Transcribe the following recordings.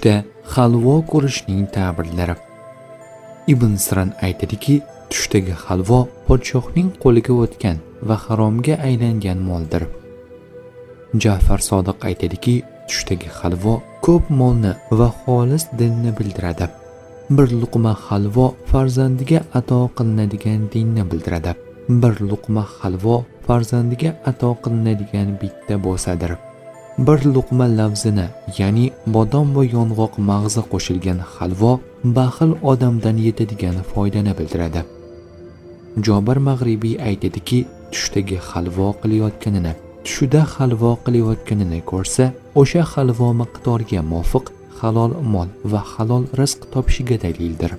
tushda halvo ko'rishning ta'birlari. Ibn Sirin aytadiki, tushdagi halvo podshohning qo'liga o'tgan va haromga aylangan moldir. Ja'far Sodiq aytadiki, tushdagi halvo ko'p molni va xolis dinni bildiradi. Bir luqma halvo farzandiga ato qilinadigan dinni bildiradi. Bir luqma halvo farzandiga ato qilinadigan bitta bo'lsadir. Bir luqma lafzini, ya'ni bodom va yong'oq mag'zi qo'shilgan halvo baxil odamdan yetadigan foydani bildiradi. Jobir Mag'ribiy aytadiki, tushdagi halvo qilayotganini, tushida halvo qilayotganini ko'rsa, o'sha halvo miqdoriga muvofiq halol mol va halol rizq topishiga dalildir.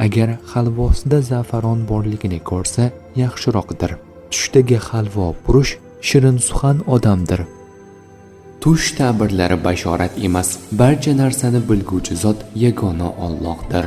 Agar halvosida za'faron borligini ko'rsa, yaxshiroqdir. Tushdagi halvo purush shirin suxan odamdir. Tush ta'birlari bashorat emas, barcha narsani bilguvchi zot yagona Allohdir.